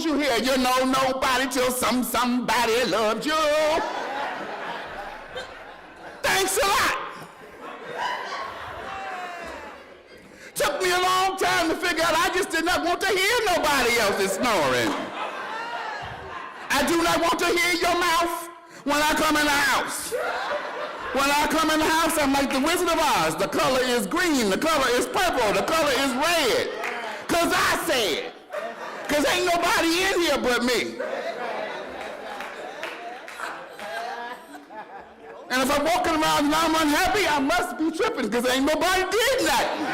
songs you hear, you know nobody till somebody loves you. Thanks a lot. Took me a long time to figure out I just did not want to hear nobody else's snoring. I do not want to hear your mouth when I come in the house. When I come in the house, I'm like the Wizard of Oz. The color is green, the color is purple, the color is red. Because I said. Because ain't nobody in here but me. And if I'm walking around and I'm unhappy, I must be tripping because ain't nobody did nothing.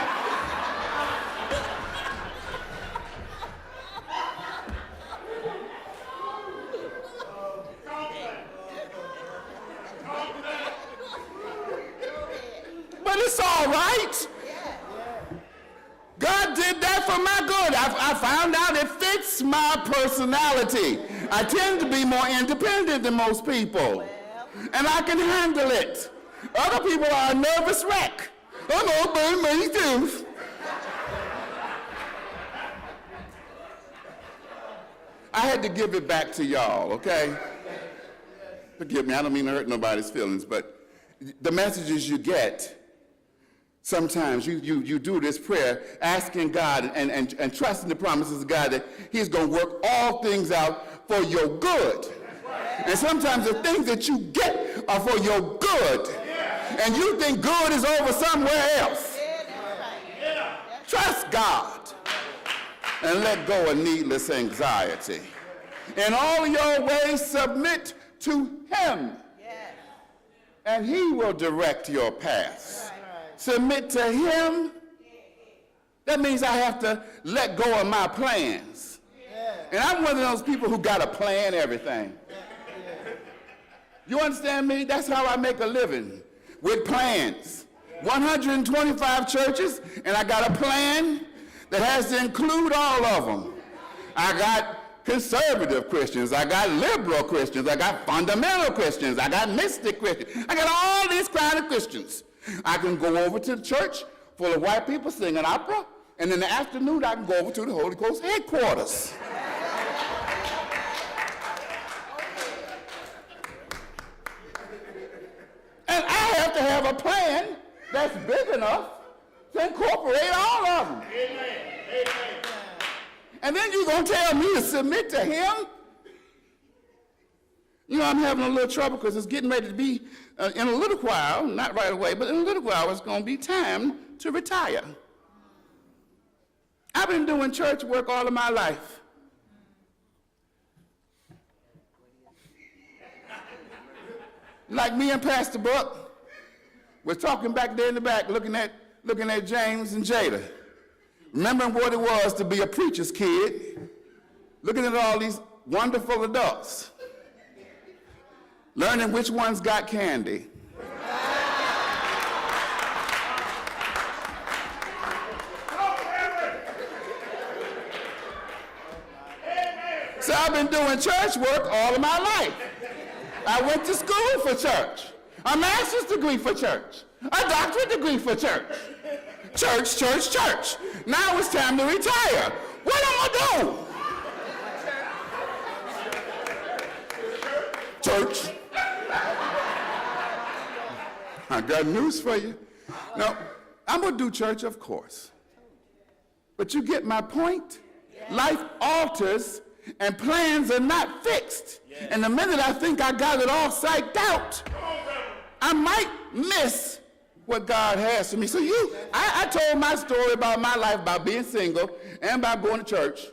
But it's all right. God did that for my good. I found out it fits my personality. I tend to be more independent than most people. And I can handle it. Other people are a nervous wreck. I'm all burn my tooth. I had to give it back to y'all, okay? Forgive me, I don't mean to hurt nobody's feelings, but the messages you get, sometimes you do this prayer asking God and trusting the promises of God that he's going to work all things out for your good. And sometimes the things that you get are for your good. And you think good is over somewhere else. Trust God and let go of needless anxiety. In all your ways, submit to him. And he will direct your paths. Submit to him. That means I have to let go of my plans. And I'm one of those people who got to plan everything. You understand me? That's how I make a living, with plans. 125 churches, and I got a plan that has to include all of them. I got conservative Christians, I got liberal Christians, I got fundamental Christians, I got mystic Christians. I got all these kind of Christians. I can go over to the church full of white people singing opera, and in the afternoon I can go over to the Holy Ghost headquarters. And I have to have a plan that's big enough to incorporate all of them. Amen. Amen. And then you're going to tell me to submit to him? You know, I'm having a little trouble because it's getting ready to be, in a little while, not right away, but in a little while, it's going to be time to retire. I've been doing church work all of my life. Like me and Pastor Buck was talking back there in the back, looking at James and Jada, remembering what it was to be a preacher's kid, looking at all these wonderful adults, learning which ones got candy. So I've been doing church work all of my life. I went to school for church, a master's degree for church, a doctorate degree for church. Church, church, church. Now it's time to retire. What am I doing? Church. I got news for you. Now, I'm going to do church, of course. But you get my point? Life alters and plans are not fixed. And the minute I think I got it all psyched out, I might miss what God has for me. So I told my story about my life, about being single and about going to church.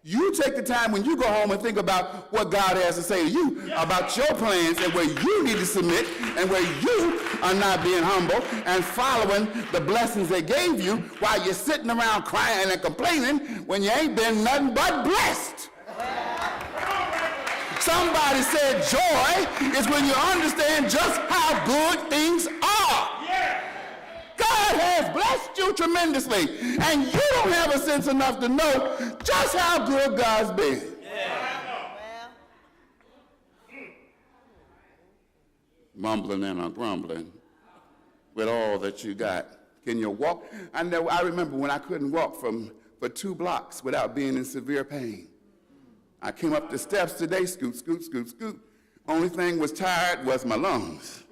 You take the time when you go home and think about what God has to say to you about your plans and where you need to submit and where you are not being humble and following the blessings they gave you while you're sitting around crying and complaining when you ain't been nothing but blessed. Somebody said joy is when you understand just how good things are. God has blessed you tremendously, and you don't have a sense enough to know just how good God's been. Mumbling and grumbling with all that you got. Can you walk? I remember when I couldn't walk for 2 blocks without being in severe pain. I came up the steps today, scoot, scoot, scoot, scoot. Only thing was tired was my lungs.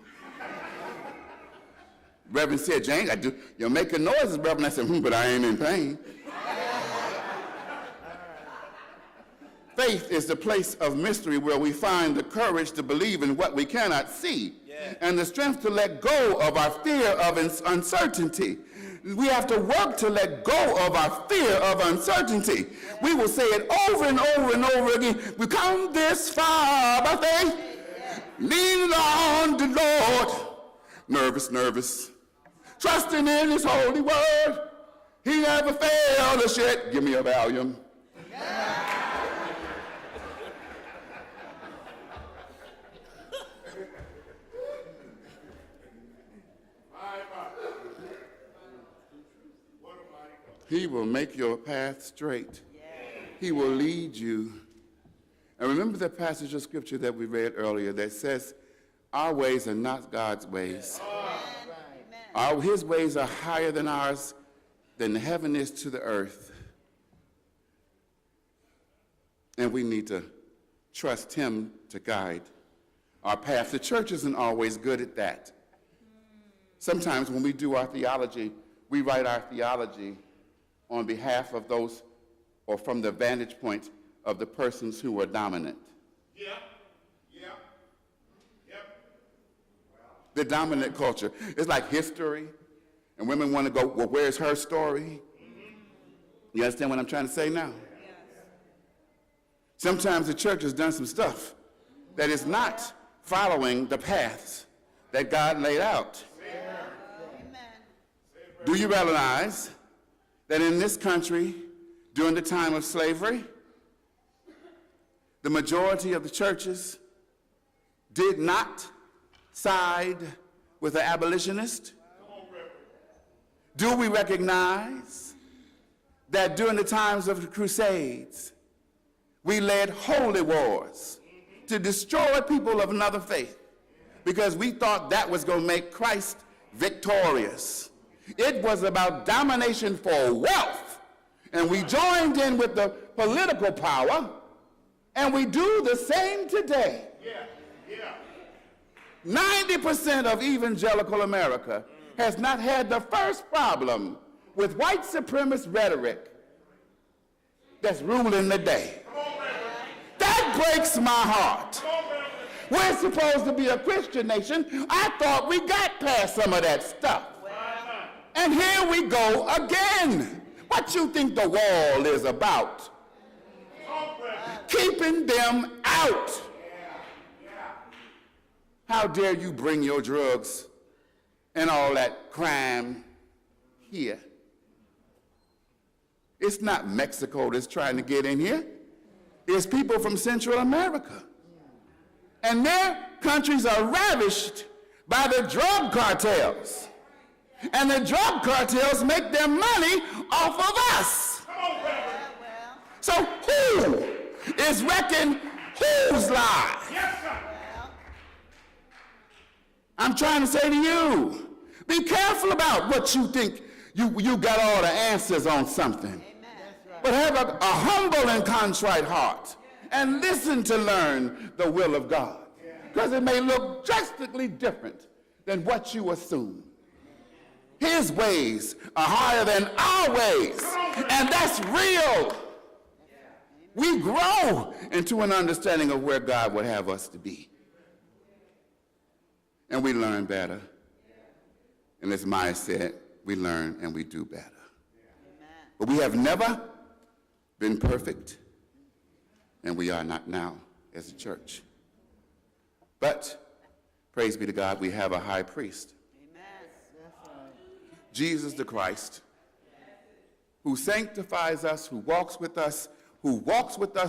Reverend said, James, you're making noises, Reverend. I said, but I ain't in pain. Faith is the place of mystery where we find the courage to believe in what we cannot see, and the strength to let go of our fear of uncertainty. We have to work to let go of our fear of uncertainty. We will say it over and over and over again. We come this far by faith, leaning on the Lord. Nervous, nervous. Trusting in his holy word. He never failed us yet. Give me a Valium. He will make your path straight. He will lead you. And remember the passage of scripture that we read earlier that says, our ways are not God's ways. His ways are higher than ours, than heaven is to the earth. And we need to trust him to guide our path. The church isn't always good at that. Sometimes when we do our theology, we write our theology on behalf of those, or from the vantage point of the persons who are dominant. The dominant culture. It's like history, and women want to go, well, where's her story? You understand what I'm trying to say now? Sometimes the church has done some stuff that is not following the paths that God laid out. Do you realize that in this country, during the time of slavery, the majority of the churches did not side with the abolitionist? Do we recognize that during the times of the Crusades, we led holy wars to destroy people of another faith because we thought that was going to make Christ victorious? It was about domination for wealth, and we joined in with the political power, and we do the same today. 90% of evangelical America has not had the first problem with white supremacist rhetoric that's ruling the day. That breaks my heart. We're supposed to be a Christian nation. I thought we got past some of that stuff. And here we go again. What you think the wall is about? Keeping them out. How dare you bring your drugs and all that crime here? It's not Mexico that's trying to get in here. It's people from Central America. And their countries are ravished by the drug cartels. And the drug cartels make their money off of us. So who is wrecking whose lives? I'm trying to say to you, be careful about what you think you got all the answers on something. But have a humble and contrite heart and listen to learn the will of God. Because it may look drastically different than what you assume. His ways are higher than our ways, and that's real. We grow into an understanding of where God would have us to be. And we learn better. And as Maya said, we learn and we do better. But we have never been perfect, and we are not now as a church. But, praise be to God, we have a high priest. Jesus the Christ, who sanctifies us, who walks with us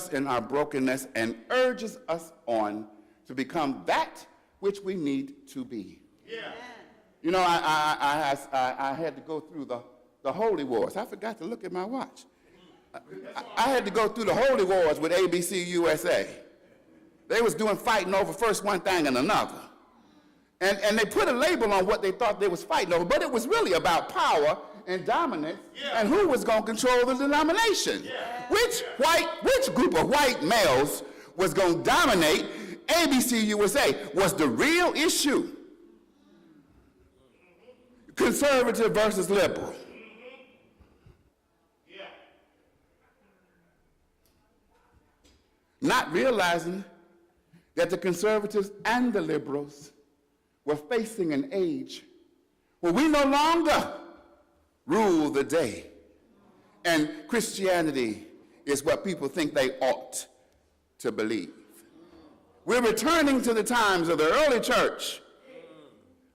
in our brokenness and urges us on to become that which we need to be. You know, I had to go through the holy wars. I forgot to look at my watch. I had to go through the holy wars with ABC USA. They was fighting over first one thing and another. And they put a label on what they thought they was fighting over, but it was really about power and dominance, and who was going to control the denomination. Which group of white males was going to dominate ABC USA was the real issue. Conservative versus liberal. Not realizing that the conservatives and the liberals were facing an age where we no longer rule the day, and Christianity is what people think they ought to believe. We're returning to the times of the early church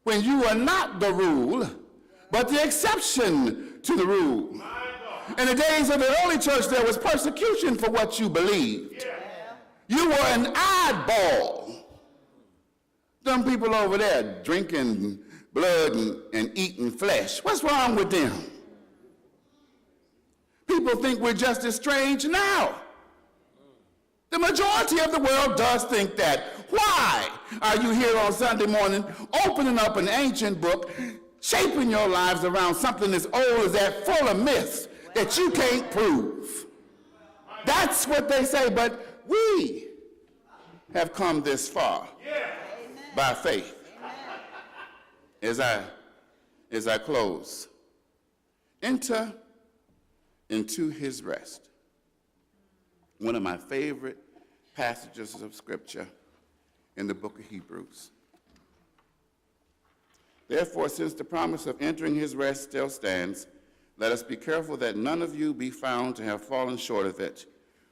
when you were not the rule, but the exception to the rule. In the days of the early church, there was persecution for what you believed. You were an oddball. Some people over there drinking blood and eating flesh. What's wrong with them? People think we're just as strange now. The majority of the world does think that. Why are you here on Sunday morning opening up an ancient book, shaping your lives around something as old as that, full of myths that you can't prove? That's what they say, but we have come this far by faith. As I close, enter into his rest. One of my favorite passages of scripture in the book of Hebrews. Therefore, since the promise of entering his rest still stands, let us be careful that none of you be found to have fallen short of it.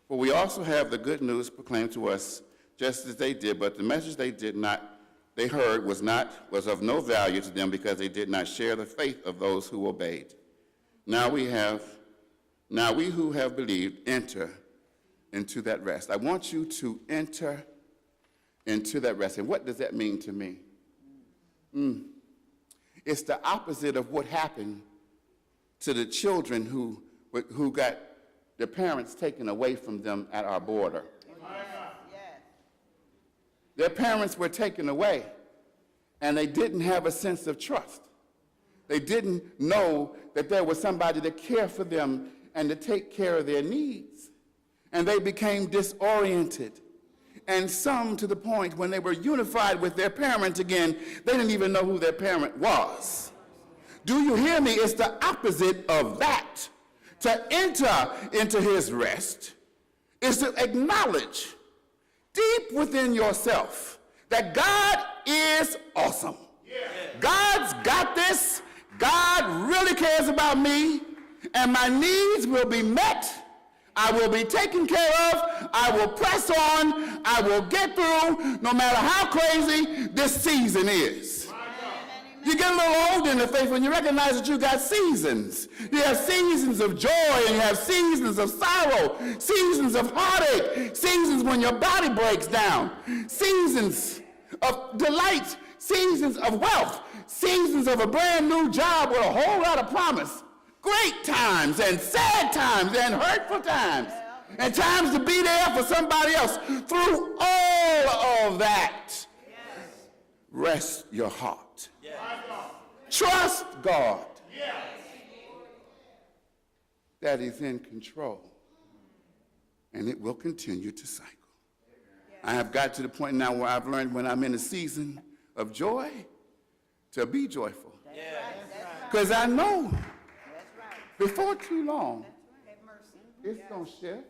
For we also have the good news proclaimed to us, just as they did, but the message they heard was of no value to them because they did not share the faith of those who obeyed. Now we who have believed enter into that rest. I want you to enter into that rest. And what does that mean to me? It's the opposite of what happened to the children who got their parents taken away from them at our border. Their parents were taken away, and they didn't have a sense of trust. They didn't know that there was somebody to care for them and to take care of their needs. And they became disoriented. And some to the point when they were unified with their parent again, they didn't even know who their parent was. Do you hear me? It's the opposite of that. To enter into his rest is to acknowledge deep within yourself that God is awesome. God's got this. God really cares about me, and my needs will be met. I will be taken care of. I will press on. I will get through no matter how crazy this season is. You get a little older in the faith when you recognize that you got seasons. You have seasons of joy, and you have seasons of sorrow, seasons of heartache, seasons when your body breaks down, seasons of delight, seasons of wealth, seasons of a brand new job with a whole lot of promise, great times and sad times and hurtful times, and times to be there for somebody else. Through all of that, rest your heart. Trust God that he's in control, and it will continue to cycle. I have got to the point now where I've learned when I'm in a season of joy to be joyful. Because I know before too long it's going to shift.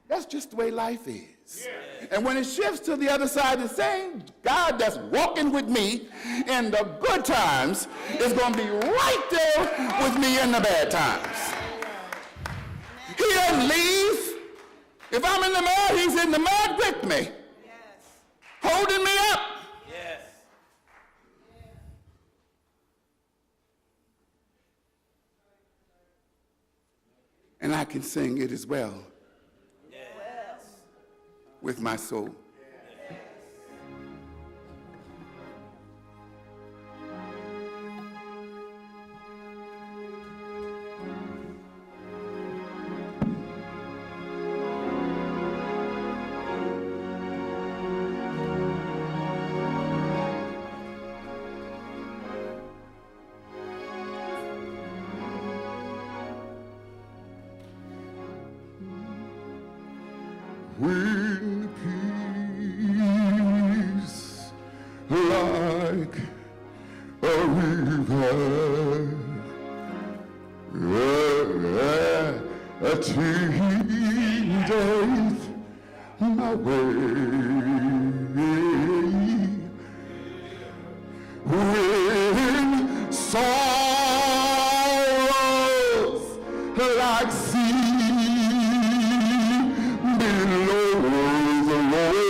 That's just the way life is. And when it shifts to the other side, the same God that's walking with me in the good times is going to be right there with me in the bad times. He doesn't leave. If I'm in the mud, he's in the mud with me, holding me up. And I can sing it as well with my soul. when peace like a river attendeth my way. When sorrows like sea billows roll,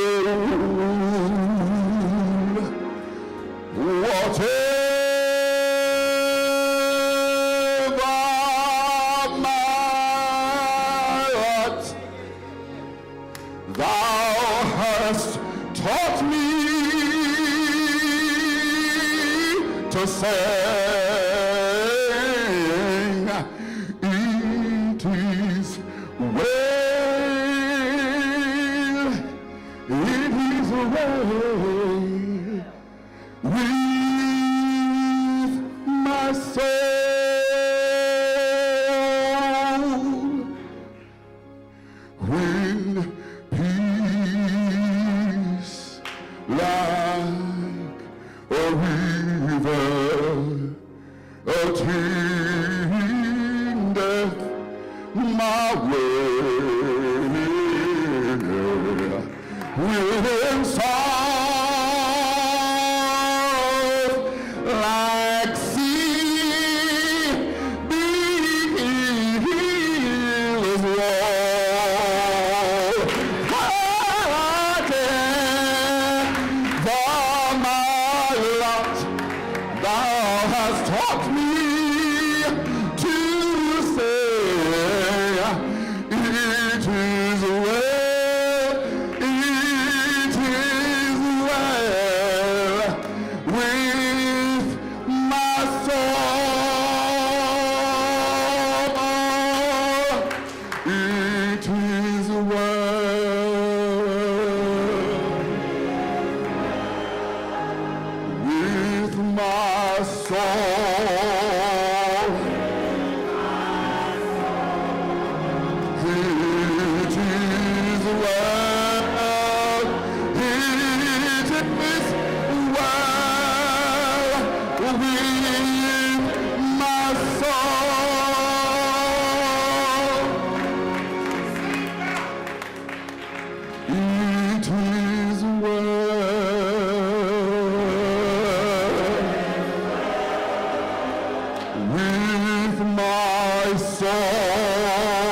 whatever my lot, thou hast taught me to sing, it is well, it is well with my soul. When peace like a river attendeth my way, when sorrow like sea billows roll, whatever my lot, thou hast taught me to say, it is well, it is well with my soul. It is well with my soul. It is well, it is well with my soul. It is well with my soul.